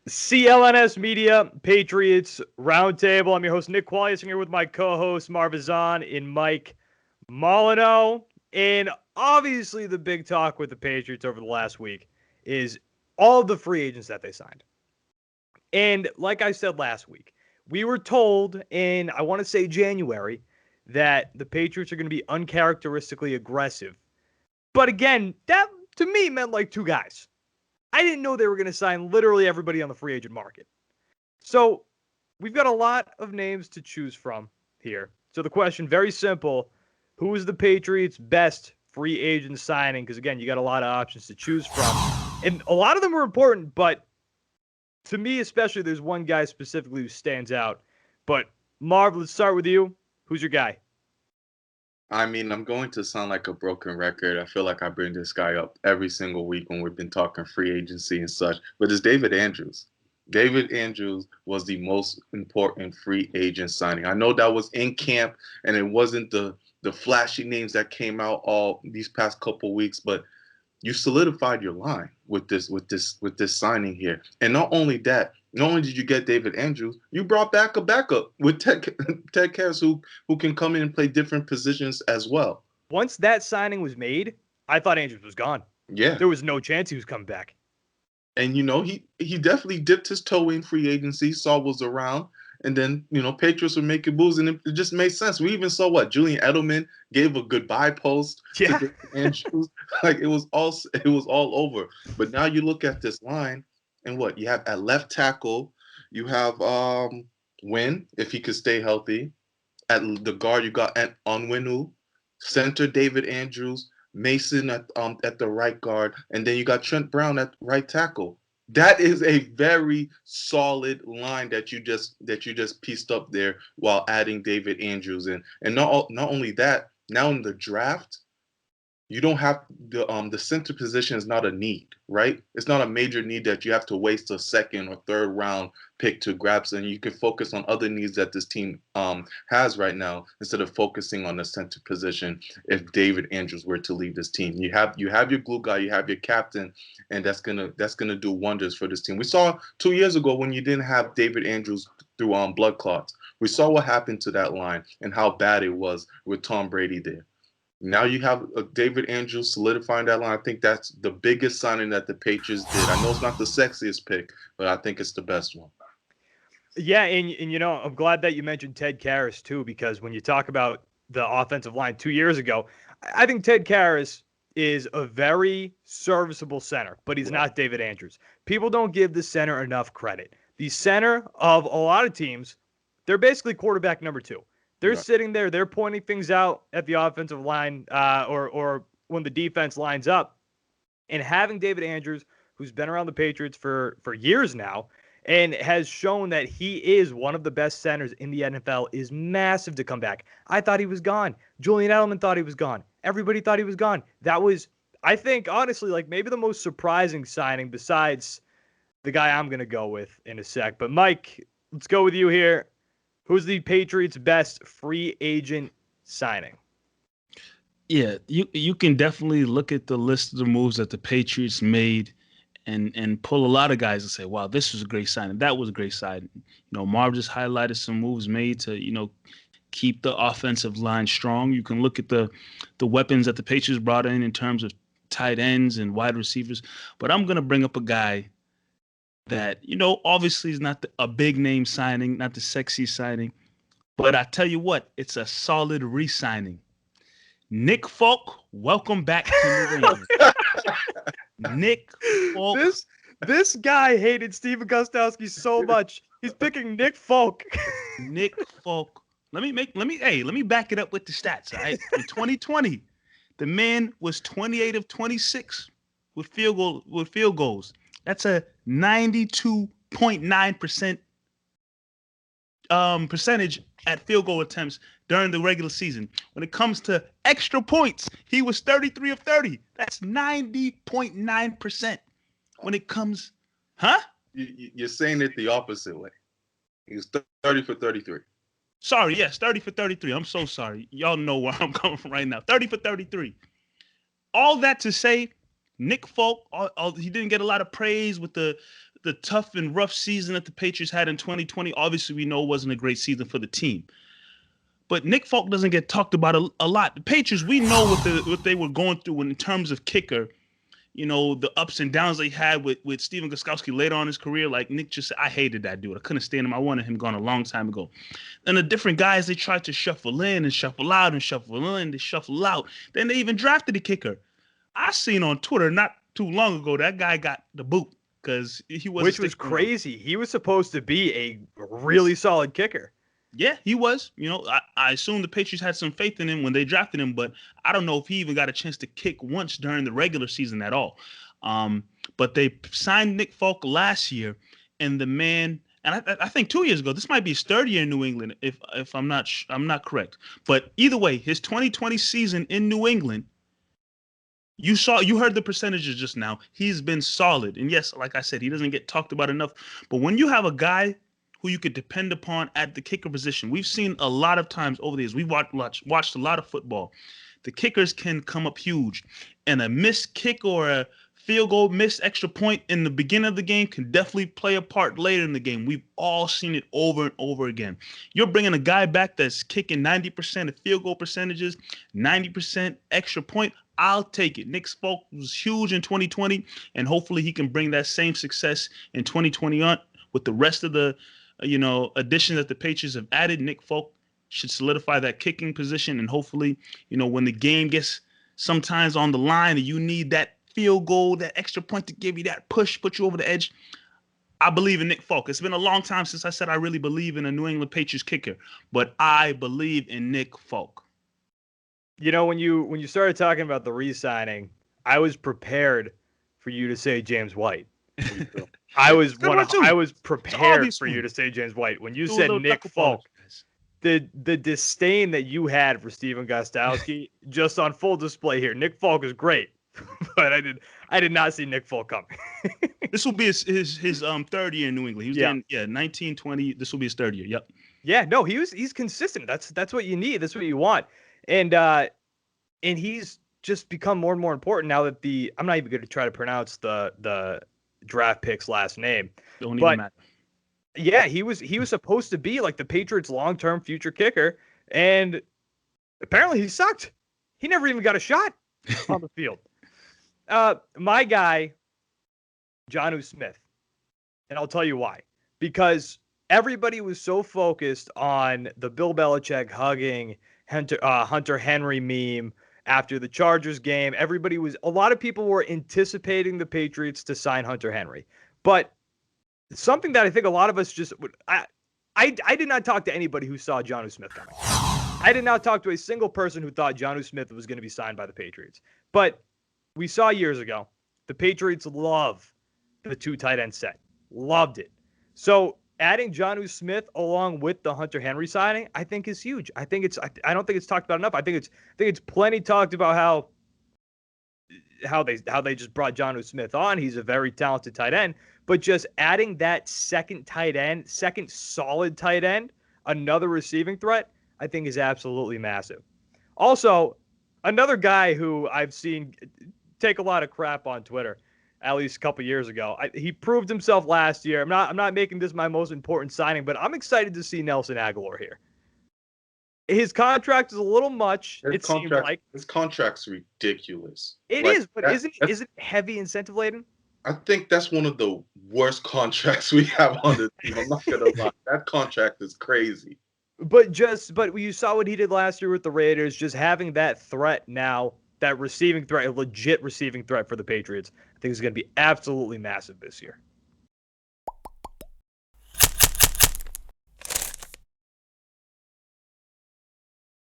CLNS Media, Patriots Roundtable. I'm your host, Nick Qualius. I'm here with my co-host, Marvazan and Mike Molyneux. And obviously the big talk with the Patriots over the last week is all the free agents that they signed. And like I said last week, we were told in, I want to say January, that the Patriots are going to be uncharacteristically aggressive. But again, that to me meant like two guys. I didn't know they were going to sign literally everybody on the free agent market. So we've got a lot of names to choose from here. So the question, very simple, who is the Patriots' best free agent signing? Because again, you got a lot of options to choose from. And a lot of them are important, but to me especially, there's one guy specifically who stands out. But Marv, let's start with you. Who's your guy? I mean, I'm going to sound like a broken record. I feel like I bring this guy up every single week when we've been talking free agency and such, but it's David Andrews. David Andrews was the most important free agent signing. I know that was in camp and it wasn't the flashy names that came out all these past couple weeks, but you solidified your line with this signing here. And not only that, not only did you get David Andrews, you brought back a backup with Ted Karras who can come in and play different positions as well. Once that signing was made, I thought Andrews was gone. Yeah. There was no chance he was coming back. And, he definitely dipped his toe in free agency, saw what was around. And then, Patriots were making moves, and it just made sense. We even saw Julian Edelman gave a goodbye post to David Andrews. Like it was all over. But now you look at this line, and what you have at left tackle, you have Wynn if he could stay healthy. At the guard, you got Onwenu, center David Andrews, Mason at the right guard, and then you got Trent Brown at right tackle. That is a very solid line that you just pieced up there while adding David Andrews in. And not only that, now in the draft, you don't have the center position is not a need, right? It's not a major need that you have to waste a second or third round pick to grab, and you can focus on other needs that this team has right now instead of focusing on the center position. If David Andrews were to leave this team, you have your glue guy, you have your captain, and that's gonna do wonders for this team. We saw 2 years ago when you didn't have David Andrews through blood clots. We saw what happened to that line and how bad it was with Tom Brady there. Now you have David Andrews solidifying that line. I think that's the biggest signing that the Patriots did. I know it's not the sexiest pick, but I think it's the best one. Yeah, and I'm glad that you mentioned Ted Karras too, because when you talk about the offensive line 2 years ago, I think Ted Karras is a very serviceable center, but he's not David Andrews. People don't give the center enough credit. The center of a lot of teams, they're basically quarterback number two. They're sitting there, they're pointing things out at the offensive line or when the defense lines up. And having David Andrews, who's been around the Patriots for years now and has shown that he is one of the best centers in the NFL, is massive to come back. I thought he was gone. Julian Edelman thought he was gone. Everybody thought he was gone. That was, I think, honestly, like maybe the most surprising signing besides the guy I'm going to go with in a sec. But Mike, let's go with you here. Who's the Patriots' best free agent signing? Yeah, you can definitely look at the list of the moves that the Patriots made and pull a lot of guys and say, wow, this was a great signing. That was a great signing. Marv just highlighted some moves made to, keep the offensive line strong. You can look at the weapons that the Patriots brought in terms of tight ends and wide receivers. But I'm going to bring up a guy that, obviously is not a big name signing, not the sexy signing. But I tell you what, it's a solid re-signing. Nick Folk, welcome back to New England. Nick Folk. This guy hated Steven Gostkowski so much. He's picking Nick Folk. Nick Folk. Let me back it up with the stats. All right, in 2020, the man was 28 of 26 with field goals. That's a 92.9% percentage at field goal attempts during the regular season. When it comes to extra points, he was 33 of 30. That's 90.9%. When it comes, You're saying it the opposite way. He was 30 for 33. Sorry, yes, 30 for 33. I'm so sorry. Y'all know where I'm coming from right now. 30 for 33. All that to say, Nick Folk, he didn't get a lot of praise with the the tough and rough season that the Patriots had in 2020, obviously we know it wasn't a great season for the team. But Nick Folk doesn't get talked about a lot. The Patriots, we know what they were going through in terms of kicker. You know, the ups and downs they had with Steven Gostkowski later on in his career. Like Nick just said, I hated that dude. I couldn't stand him. I wanted him gone a long time ago. And the different guys they tried to shuffle in and shuffle out and shuffle in and shuffle out. Then they even drafted a kicker. I seen on Twitter not too long ago that guy got the boot because he was, which was crazy. He was supposed to be a really solid kicker. Yeah, he was. You know, I assume the Patriots had some faith in him when they drafted him, but I don't know if he even got a chance to kick once during the regular season at all. But they signed Nick Folk last year, and the man, and I think 2 years ago, this might be his third year in New England, if I'm not correct. But either way, his 2020 season in New England, you heard the percentages just now. He's been solid, and yes, like I said, he doesn't get talked about enough. But when you have a guy who you could depend upon at the kicker position. We've seen a lot of times over the years. We've watched a lot of football. The kickers can come up huge, and a missed kick or a field goal, missed extra point in the beginning of the game can definitely play a part later in the game. We've all seen it over and over again. You're bringing a guy back that's kicking 90% of field goal percentages, 90% extra point. I'll take it. Nick Folk was huge in 2020, and hopefully he can bring that same success in 2021 with the rest of the addition that the Patriots have added. Nick Folk should solidify that kicking position, and hopefully, when the game gets sometimes on the line and you need that field goal, that extra point to give you that push, put you over the edge, I believe in Nick Folk. It's been a long time since I said I really believe in a New England Patriots kicker, but I believe in Nick Folk. When you started talking about the re-signing, I was prepared for you to say James White. I was prepared for you to say James White when you said Nick Folk. The disdain that you had for Steven Gostkowski just on full display here. Nick Folk is great, but I did not see Nick Folk coming. This will be his third year in New England. He was in 1920. This will be his third year. Yep. Yeah, no, he's consistent. That's what you need. That's what you want. And he's just become more and more important now that I'm not even going to try to pronounce the draft pick's last name. Don't even matter. Yeah, he was supposed to be like the Patriots' long-term future kicker, and apparently he sucked. He never even got a shot on the field. My guy, Jonnu Smith, and I'll tell you why. Because everybody was so focused on the Bill Belichick hugging Hunter Henry meme after the Chargers game. A lot of people were anticipating the Patriots to sign Hunter Henry. But something that I think a lot of us I did not talk to anybody who saw Jonnu Smith coming. I did not talk to a single person who thought Jonnu Smith was going to be signed by the Patriots. But we saw years ago, the Patriots love the two tight end set. Loved it. So adding Jonnu Smith along with the Hunter Henry signing, I think is huge. I don't think it's talked about enough. I think it's plenty talked about how they just brought Jonnu Smith on. He's a very talented tight end, but just adding that second solid tight end, another receiving threat, I think is absolutely massive. Also, another guy who I've seen take a lot of crap on Twitter, at least a couple years ago. He proved himself last year. I'm not making this my most important signing, but I'm excited to see Nelson Aguilar here. His contract is a little much. Seems like his contract's ridiculous. It is, but isn't it heavy incentive laden? I think that's one of the worst contracts we have on the team. I'm not gonna lie. That contract is crazy. But you saw what he did last year with the Raiders, just having that threat now, that receiving threat, a legit receiving threat for the Patriots, I think is going to be absolutely massive this year.